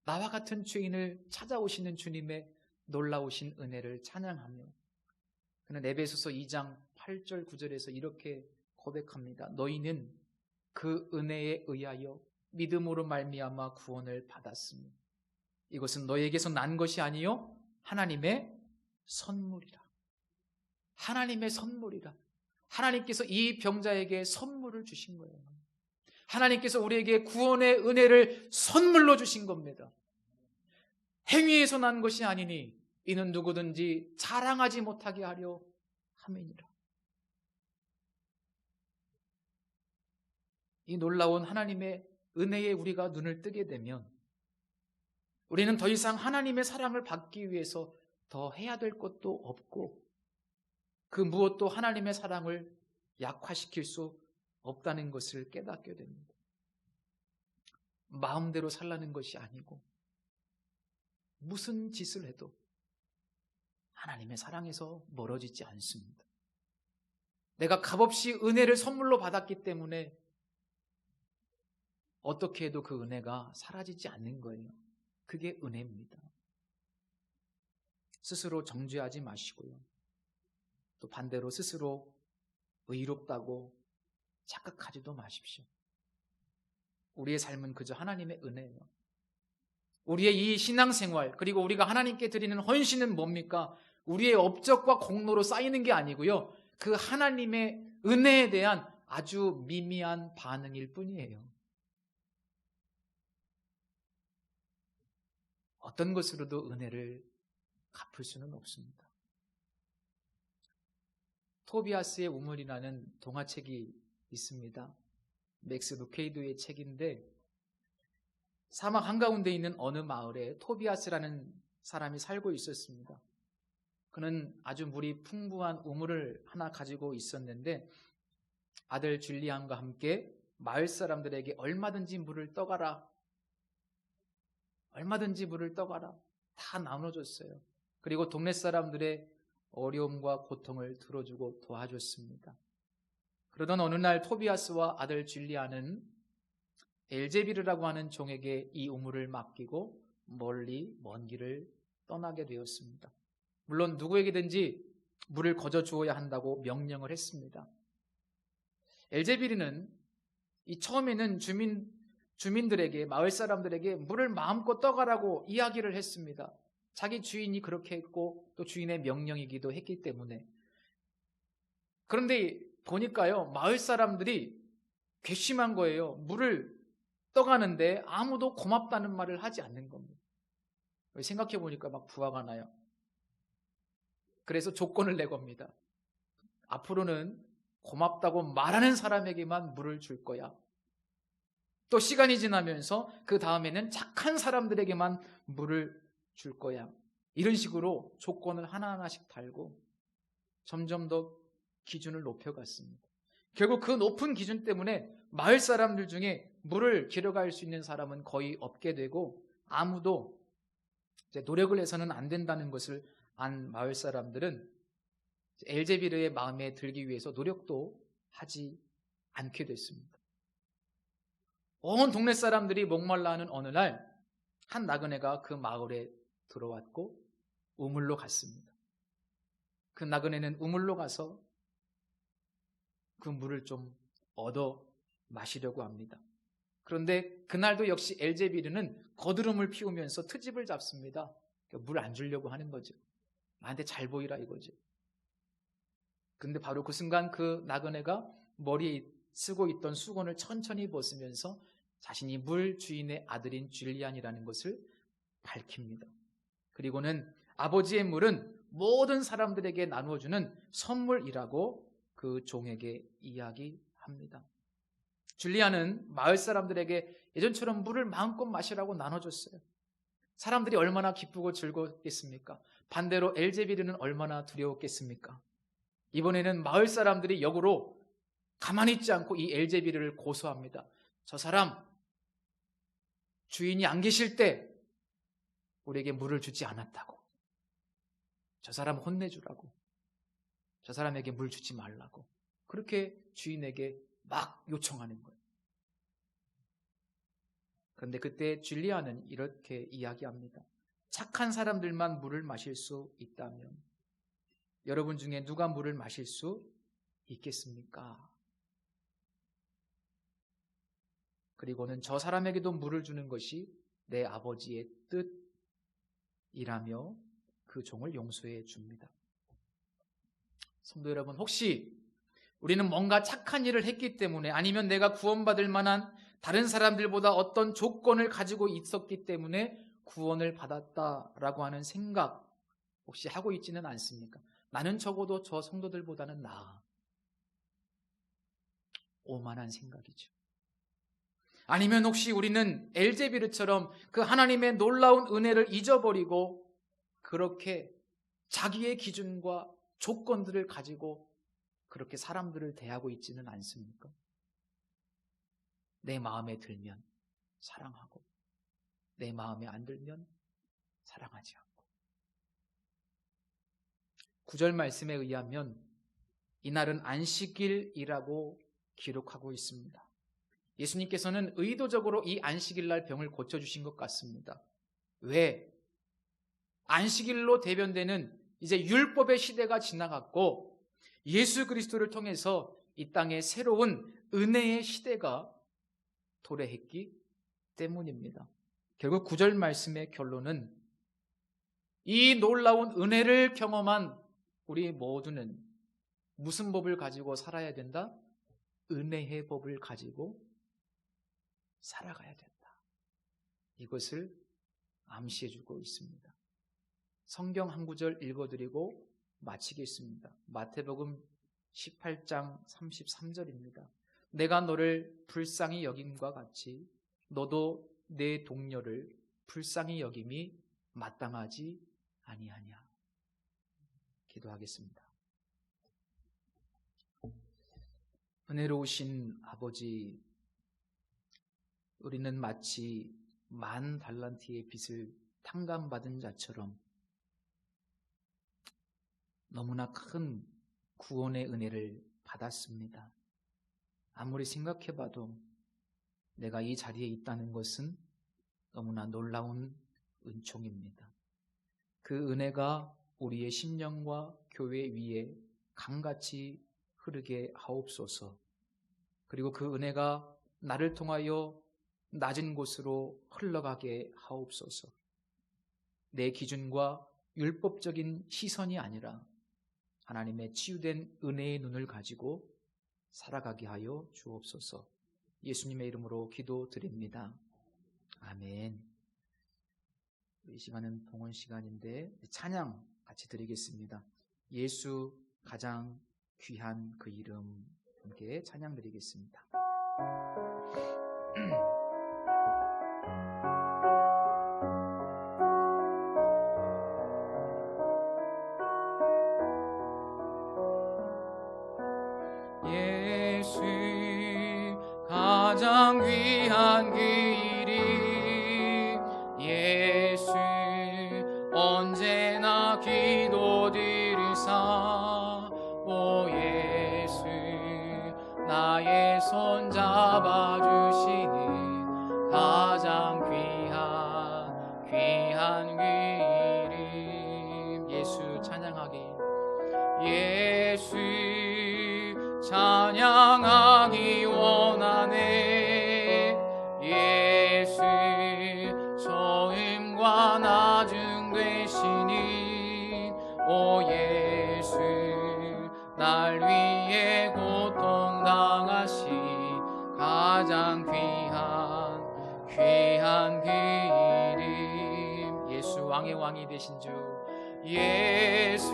나와 같은 죄인을 찾아오시는 주님의 놀라우신 은혜를 찬양하며 그는 에베소서 2장 8절 9절에서 이렇게 고백합니다. 너희는 그 은혜에 의하여 믿음으로 말미암아 구원을 받았으며 이것은 너희에게서 난 것이 아니요 하나님의 선물이라. 하나님의 선물이라. 하나님께서 이 병자에게 선물을 주신 거예요. 하나님께서 우리에게 구원의 은혜를 선물로 주신 겁니다. 행위에서 난 것이 아니니 이는 누구든지 자랑하지 못하게 하려 함이니라. 이 놀라운 하나님의 은혜에 우리가 눈을 뜨게 되면 우리는 더 이상 하나님의 사랑을 받기 위해서 더 해야 될 것도 없고 그 무엇도 하나님의 사랑을 약화시킬 수 없다는 것을 깨닫게 됩니다. 마음대로 살라는 것이 아니고 무슨 짓을 해도 하나님의 사랑에서 멀어지지 않습니다. 내가 값없이 은혜를 선물로 받았기 때문에 어떻게 해도 그 은혜가 사라지지 않는 거예요. 그게 은혜입니다. 스스로 정죄하지 마시고요. 또 반대로 스스로 의롭다고 착각하지도 마십시오. 우리의 삶은 그저 하나님의 은혜예요. 우리의 이 신앙생활 그리고 우리가 하나님께 드리는 헌신은 뭡니까? 우리의 업적과 공로로 쌓이는 게 아니고요. 그 하나님의 은혜에 대한 아주 미미한 반응일 뿐이에요. 어떤 것으로도 은혜를 갚을 수는 없습니다. 토비아스의 우물이라는 동화책이 있습니다. 맥스 루케이도의 책인데 사막 한가운데 있는 어느 마을에 토비아스라는 사람이 살고 있었습니다. 그는 아주 물이 풍부한 우물을 하나 가지고 있었는데 아들 줄리안과 함께 마을 사람들에게 얼마든지 물을 떠가라. 얼마든지 물을 떠가라. 다 나눠줬어요. 그리고 동네 사람들의 어려움과 고통을 들어주고 도와줬습니다. 그러던 어느 날 토비아스와 아들 줄리안은 엘제비르라고 하는 종에게 이 우물을 맡기고 멀리 먼 길을 떠나게 되었습니다. 물론 누구에게든지 물을 거저 주어야 한다고 명령을 했습니다. 엘제비르는 이 처음에는 주민들에게 마을 사람들에게 물을 마음껏 떠가라고 이야기를 했습니다. 자기 주인이 그렇게 했고 또 주인의 명령이기도 했기 때문에. 그런데 보니까요 마을 사람들이 괘씸한 거예요. 물을 떠가는데 아무도 고맙다는 말을 하지 않는 겁니다. 생각해 보니까 막 부화가 나요. 그래서 조건을 내겁니다. 앞으로는 고맙다고 말하는 사람에게만 물을 줄 거야. 또 시간이 지나면서 그 다음에는 착한 사람들에게만 물을 줄 거야. 이런 식으로 조건을 하나하나씩 달고 점점 더 기준을 높여갔습니다. 결국 그 높은 기준 때문에 마을 사람들 중에 물을 길어갈 수 있는 사람은 거의 없게 되고 아무도 이제 노력을 해서는 안 된다는 것을 안 마을 사람들은 엘제비르의 마음에 들기 위해서 노력도 하지 않게 됐습니다. 온 동네 사람들이 목말라하는 어느 날 한 나그네가 그 마을에 들어왔고 우물로 갔습니다. 그 나그네는 우물로 가서 그 물을 좀 얻어 마시려고 합니다. 그런데 그날도 역시 엘제비르는 거드름을 피우면서 트집을 잡습니다. 물 안 주려고 하는 거죠. 나한테 잘 보이라 이거죠. 근데 바로 그 순간 그 나그네가 머리에 쓰고 있던 수건을 천천히 벗으면서 자신이 물 주인의 아들인 줄리안이라는 것을 밝힙니다. 그리고는 아버지의 물은 모든 사람들에게 나누어주는 선물이라고 그 종에게 이야기합니다. 줄리안은 마을 사람들에게 예전처럼 물을 마음껏 마시라고 나눠줬어요. 사람들이 얼마나 기쁘고 즐거웠겠습니까? 반대로 엘제비르는 얼마나 두려웠겠습니까? 이번에는 마을 사람들이 역으로 가만히 있지 않고 이 엘제비르를 고소합니다. 저 사람 주인이 안 계실 때 우리에게 물을 주지 않았다고. 저 사람 혼내주라고. 저 사람에게 물 주지 말라고. 그렇게 주인에게 막 요청하는 거예요. 그런데 그때 줄리아는 이렇게 이야기합니다. 착한 사람들만 물을 마실 수 있다면 여러분 중에 누가 물을 마실 수 있겠습니까? 그리고는 저 사람에게도 물을 주는 것이 내 아버지의 뜻이라며 그 종을 용서해 줍니다. 성도 여러분, 혹시 우리는 뭔가 착한 일을 했기 때문에 아니면 내가 구원받을 만한 다른 사람들보다 어떤 조건을 가지고 있었기 때문에 구원을 받았다라고 하는 생각 혹시 하고 있지는 않습니까? 나는 적어도 저 성도들보다는 나아. 오만한 생각이죠. 아니면 혹시 우리는 엘제비르처럼 그 하나님의 놀라운 은혜를 잊어버리고 그렇게 자기의 기준과 조건들을 가지고 그렇게 사람들을 대하고 있지는 않습니까? 내 마음에 들면 사랑하고 내 마음에 안 들면 사랑하지 않고. 9절 말씀에 의하면 이날은 안식일이라고 기록하고 있습니다. 예수님께서는 의도적으로 이 안식일날 병을 고쳐주신 것 같습니다. 왜? 안식일로 대변되는 이제 율법의 시대가 지나갔고 예수 그리스도를 통해서 이 땅에 새로운 은혜의 시대가 도래했기 때문입니다. 결국 9절 말씀의 결론은 이 놀라운 은혜를 경험한 우리 모두는 무슨 법을 가지고 살아야 된다? 은혜의 법을 가지고 살아가야 된다. 이것을 암시해주고 있습니다. 성경 한 구절 읽어드리고 마치겠습니다. 마태복음 18장 33절입니다. 내가 너를 불쌍히 여김과 같이 너도 내 동료를 불쌍히 여김이 마땅하지 아니하냐. 기도하겠습니다. 은혜로우신 아버지, 우리는 마치 10,000달란트의 빚을 탕감받은 자처럼 너무나 큰 구원의 은혜를 받았습니다. 아무리 생각해봐도 내가 이 자리에 있다는 것은 너무나 놀라운 은총입니다. 그 은혜가 우리의 심령과 교회 위에 강같이 흐르게 하옵소서. 그리고 그 은혜가 나를 통하여 낮은 곳으로 흘러가게 하옵소서. 내 기준과 율법적인 시선이 아니라 하나님의 치유된 은혜의 눈을 가지고 살아가게 하여 주옵소서. 예수님의 이름으로 기도드립니다. 아멘. 이 시간은 봉헌 시간인데 찬양 같이 드리겠습니다. 예수 가장 귀한 그 이름, 함께 찬양 드리겠습니다. 예수 가장 귀한 그 이름, 예수 언제나 기도드리사. 오 예수 나의 손 잡아주시는 가장 귀한 그 이름. 예수 찬양하기. 예수 찬양 귀한 그 이름 예수 왕의 왕이 되신 주 예수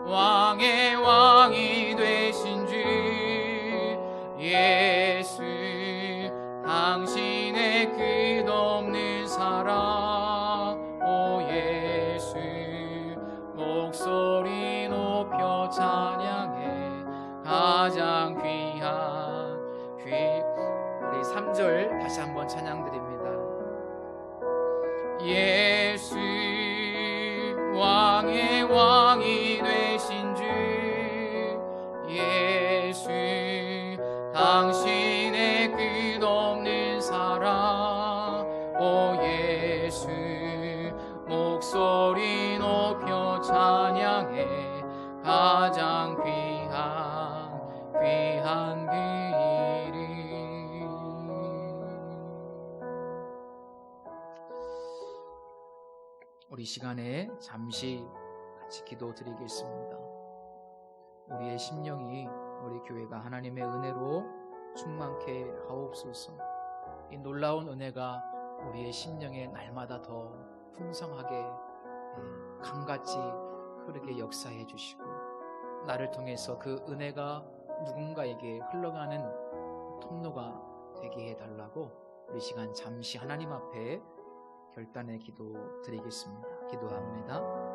왕의 왕이 되신 주 예수 당신의 끝없는 사랑 오 예수 목소리 높여 찬양해 가장 귀한 우리 3절 다시 한번 찬양드립니다. 예수 왕의 왕이 되신 주 예수 당신의 끝없는 사랑 오 예수 목소리 높여 찬양해 가장 귀한 그 이름 우리 시간에 잠시 같이 기도드리겠습니다. 우리의 심령이 우리 교회가 하나님의 은혜로 충만케 하옵소서. 이 놀라운 은혜가 우리의 심령에 날마다 더 풍성하게 강같이 흐르게 역사해 주시고 나를 통해서 그 은혜가 누군가에게 흘러가는 통로가 되게 해달라고 우리 시간 잠시 하나님 앞에 결단의 기도 드리겠습니다. 기도합니다.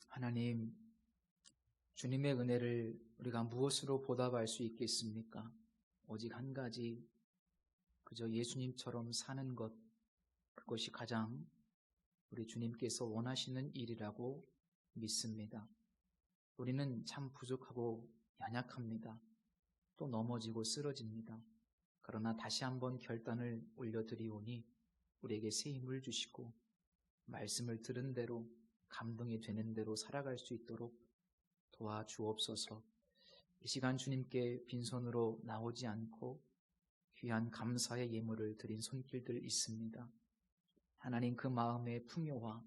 하나님, 주님의 은혜를 우리가 무엇으로 보답할 수 있겠습니까? 오직 한 가지, 그저 예수님처럼 사는 것, 그것이 가장 우리 주님께서 원하시는 일이라고 믿습니다. 우리는 참 부족하고 연약합니다. 또 넘어지고 쓰러집니다. 그러나 다시 한번 결단을 올려드리오니 우리에게 새 힘을 주시고 말씀을 들은 대로 감동이 되는 대로 살아갈 수 있도록 도와주옵소서. 이 시간 주님께 빈손으로 나오지 않고 귀한 감사의 예물을 드린 손길들 있습니다. 하나님 그 마음의 풍요와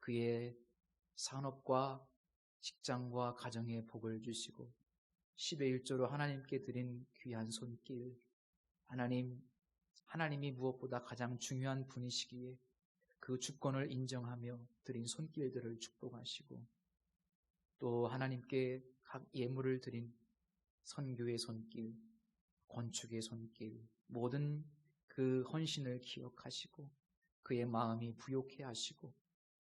그의 산업과 직장과 가정의 복을 주시고 10의 1조로 하나님께 드린 귀한 손길, 하나님이 무엇보다 가장 중요한 분이시기에 그 주권을 인정하며 드린 손길들을 축복하시고 또 하나님께 각 예물을 드린 선교의 손길, 건축의 손길, 모든 그 헌신을 기억하시고 그의 마음이 부욕해 하시고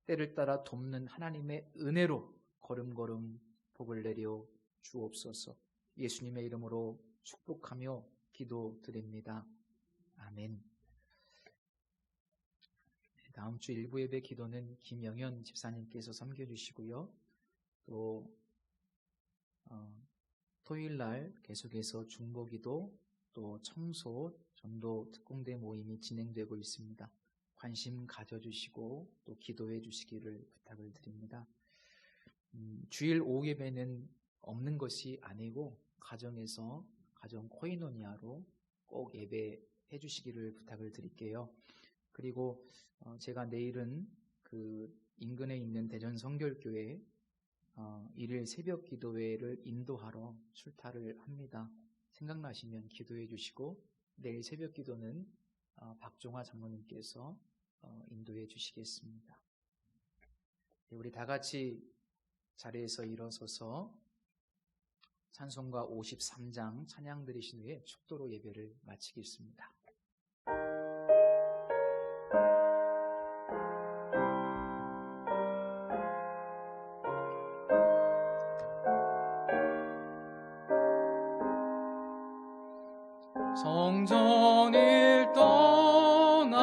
때를 따라 돕는 하나님의 은혜로 걸음걸음 복을 내려 주옵소서. 예수님의 이름으로 축복하며 기도드립니다. 아멘. 다음 주 일부 예배 기도는 김영현 집사님께서 섬겨주시고요. 또 토요일날 계속해서 중보기도 또 청소 전도 특공대 모임이 진행되고 있습니다. 관심 가져주시고 또 기도해 주시기를 부탁을 드립니다. 주일 오후 예배는 없는 것이 아니고 가정에서 가정 코이노니아로 꼭 예배해 주시기를 부탁을 드릴게요. 그리고 제가 내일은 그 인근에 있는 대전 성결교회 일일 새벽 기도회를 인도하러 출타를 합니다. 생각나시면 기도해 주시고 내일 새벽 기도는 박종화 장로님께서 인도해 주시겠습니다. 우리 다 같이 자리에서 일어서서 찬송가 53장 찬양 드리신 후에 축도로 예배를 마치겠습니다. 성전을 떠나가기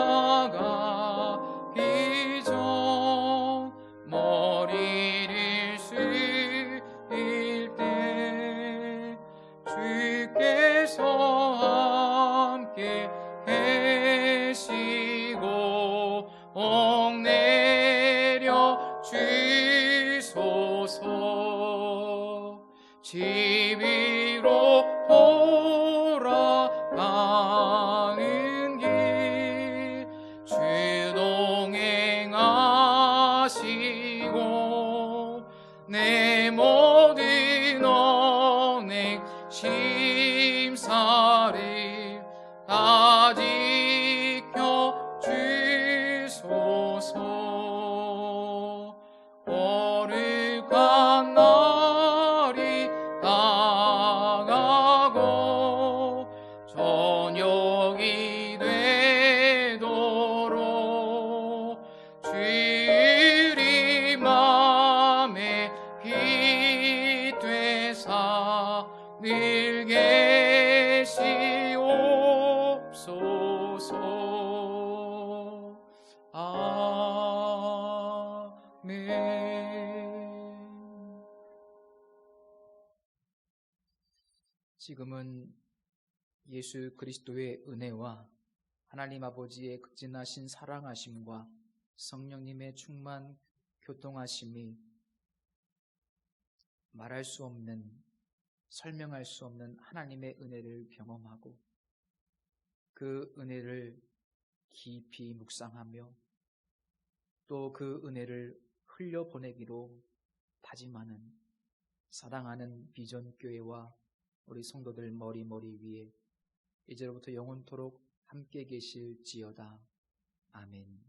전 머리를 숙일 때 주께서 함께 계시고 옥내려 주소서. 집 위로 돌아가는 길 주 동행하시고 내 모든 언행 심사를 다 지켜 주소서. 거룩한 날이 다가고 저녁이 되도록 주의 맘에 빛되사 늘 계시옵소서. 아멘. 지금은 예수 그리스도의 은혜와 하나님 아버지의 극진하신 사랑하심과 성령님의 충만 교통하심이 말할 수 없는, 설명할 수 없는 하나님의 은혜를 경험하고 그 은혜를 깊이 묵상하며 또 그 은혜를 흘려보내기로 다짐하는 사랑하는 비전교회와 우리 성도들 머리 위에 이제로부터 영원토록 함께 계실지어다. 아멘.